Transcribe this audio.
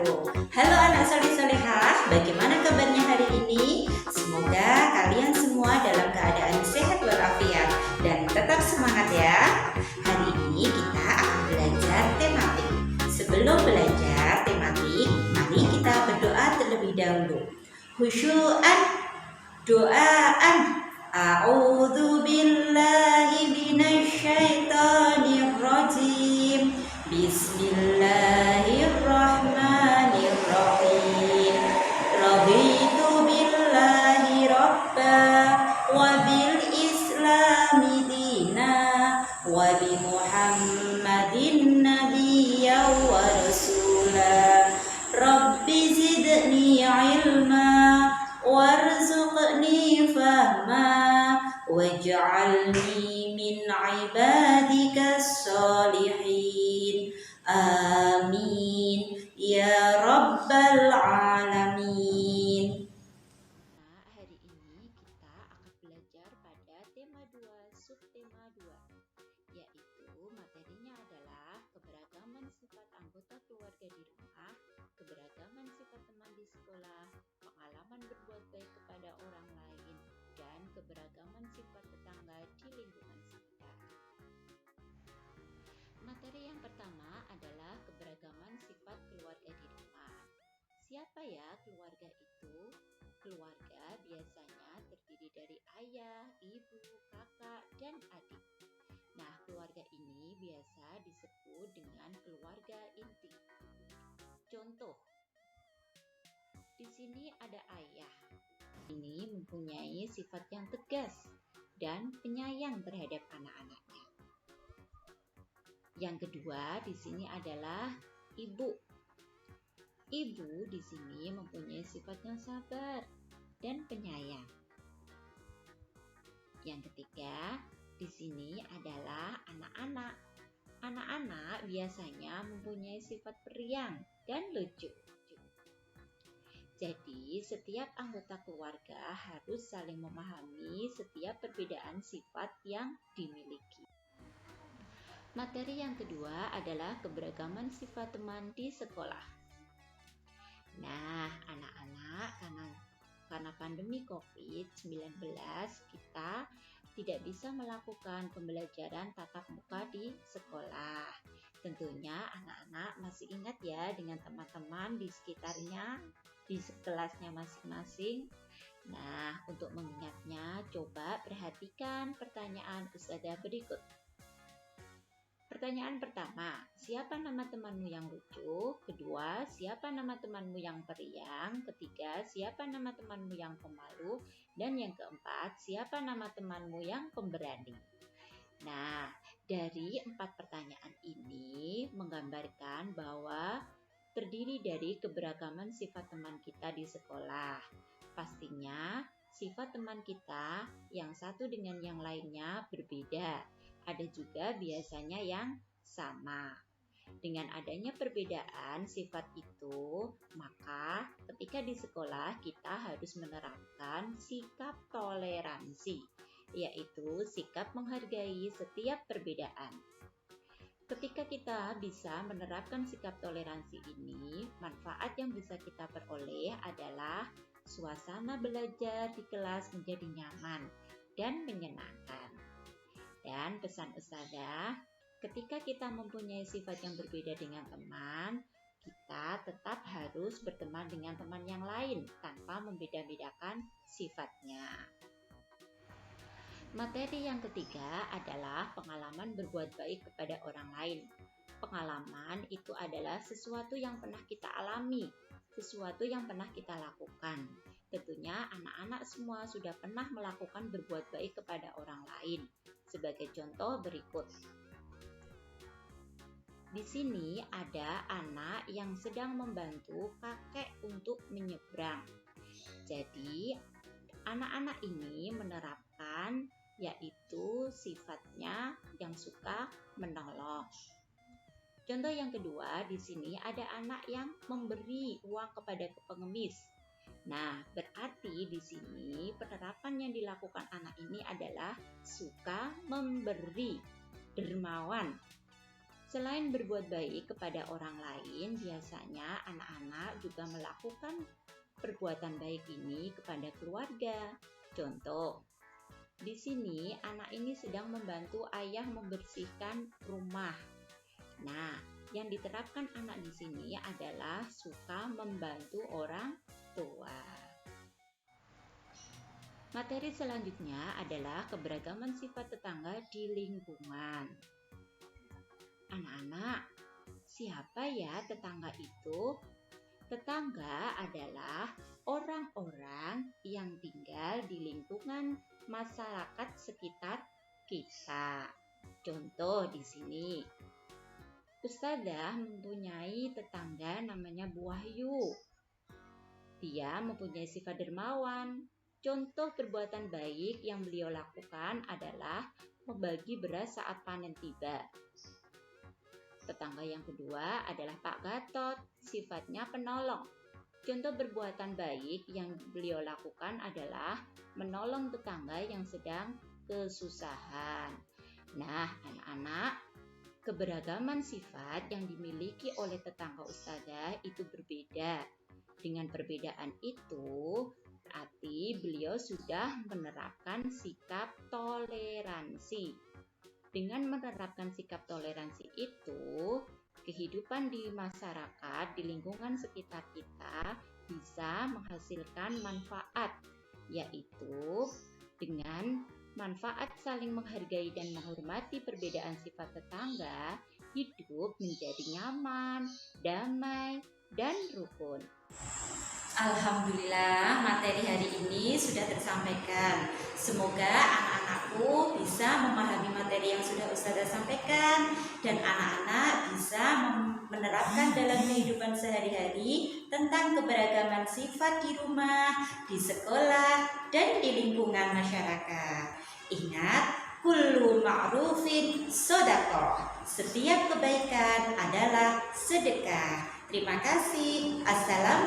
wabarakatuh. Halo anak soleh solehah, bagaimana kabarnya hari ini? Semoga kalian semua dalam keadaan sehat walafiat dan tetap semangat ya. Hari ini kita akan belajar tematik. Sebelum belajar tematik, mari kita berdoa terlebih dahulu. Khusyu'an, doaan. A'udzu billahi minasyaitonir rajim. Bismillahirrahmanirrahim. Raditu billahi rabba wa bil islami dina wa bi muhammadin nabiyya wa rasula. Rabbi zidni ilma warzuqni fahma waj'alni min ibadikas sholihin. Amin ya rabbal alamin. Nah, hari ini kita akan belajar pada tema 2, subtema 2, yaitu materinya adalah keberagaman sifat anggota keluarga di rumah, keberagaman sifat teman di sekolah, pengalaman berbuat baik kepada orang lain, dan keberagaman sifat tetangga di lingkungan sekitar. Materi yang pertama adalah keberagaman sifat keluarga di rumah. Siapa ya keluarga itu? Keluarga biasanya terdiri dari ayah, ibu, kakak, dan adik. Nah, keluarga ini biasa disebut dengan keluarga inti. Contoh, di sini ada ayah. Ini mempunyai sifat yang tegas dan penyayang terhadap anak-anaknya. Yang kedua, di sini adalah ibu. Ibu di sini mempunyai sifat yang sabar dan penyayang. Yang ketiga, di sini adalah anak-anak. Anak-anak biasanya mempunyai sifat periang dan lucu. Jadi, setiap anggota keluarga harus saling memahami setiap perbedaan sifat yang dimiliki. Materi yang kedua adalah keberagaman sifat teman di sekolah. Nah, anak-anak, karena pandemi COVID-19, kita tidak bisa melakukan pembelajaran tatap muka di sekolah. Tentunya anak-anak masih ingat ya dengan teman-teman di sekitarnya, di kelasnya masing-masing. Nah, untuk mengingatnya, coba perhatikan pertanyaan Ustazah berikut. Pertanyaan pertama, siapa nama temanmu yang lucu? Kedua, siapa nama temanmu yang periang? Ketiga, siapa nama temanmu yang pemalu? Dan yang keempat, siapa nama temanmu yang pemberani? Nah, dari 4 pertanyaan ini menggambarkan bahwa terdiri dari keberagaman sifat teman kita di sekolah. Pastinya, sifat teman kita yang satu dengan yang lainnya berbeda. Ada juga biasanya yang sama. Dengan adanya perbedaan sifat itu, maka ketika di sekolah kita harus menerapkan sikap toleransi, yaitu sikap menghargai setiap perbedaan. Ketika kita bisa menerapkan sikap toleransi ini, manfaat yang bisa kita peroleh adalah suasana belajar di kelas menjadi nyaman dan menyenangkan. Dan pesan Ustazah, ketika kita mempunyai sifat yang berbeda dengan teman, kita tetap harus berteman dengan teman yang lain tanpa membeda-bedakan sifatnya. Materi yang ketiga adalah pengalaman berbuat baik kepada orang lain. Pengalaman itu adalah sesuatu yang pernah kita alami, sesuatu yang pernah kita lakukan. Tentunya anak-anak semua sudah pernah melakukan berbuat baik kepada orang lain. Sebagai contoh berikut. Di sini ada anak yang sedang membantu kakek untuk menyeberang. Jadi, anak-anak ini menerapkan yaitu sifatnya yang suka menolong. Contoh yang kedua, di sini ada anak yang memberi uang kepada pengemis. Nah, berarti di sini penerapan yang dilakukan anak ini adalah suka memberi, dermawan. Selain berbuat baik kepada orang lain, biasanya anak-anak juga melakukan perbuatan baik ini kepada keluarga. Contoh, di sini anak ini sedang membantu ayah membersihkan rumah. Nah, yang diterapkan anak di sini adalah suka membantu orang tua. Materi selanjutnya adalah keberagaman sifat tetangga di lingkungan. Anak-anak, siapa ya tetangga itu? Tetangga adalah orang-orang yang tinggal di lingkungan masyarakat sekitar kita. Contoh di sini, Ustadzah mempunyai tetangga namanya Bu Wahyu. Dia mempunyai sifat dermawan. Contoh perbuatan baik yang beliau lakukan adalah membagi beras saat panen tiba. Tetangga yang kedua adalah Pak Gatot, sifatnya penolong. Contoh perbuatan baik yang beliau lakukan adalah menolong tetangga yang sedang kesusahan. Nah, anak-anak, keberagaman sifat yang dimiliki oleh tetangga ustadzah itu berbeda. Dengan perbedaan itu, berarti beliau sudah menerapkan sikap toleransi. Dengan menerapkan sikap toleransi itu, kehidupan di masyarakat, di lingkungan sekitar kita bisa menghasilkan manfaat, yaitu dengan manfaat saling menghargai dan menghormati perbedaan sifat tetangga, hidup menjadi nyaman, damai, dan rukun. Alhamdulillah, materi hari ini sudah tersampaikan. Semoga anak-anakku bisa memahami materi yang sudah Ustazah sampaikan dan anak-anak bisa menerapkan dalam kehidupan sehari-hari tentang keberagaman sifat di rumah, di sekolah, dan di lingkungan masyarakat. Ingat, kullu ma'rufin shadaqah. Setiap kebaikan adalah sedekah. Terima kasih. Assalamualaikum.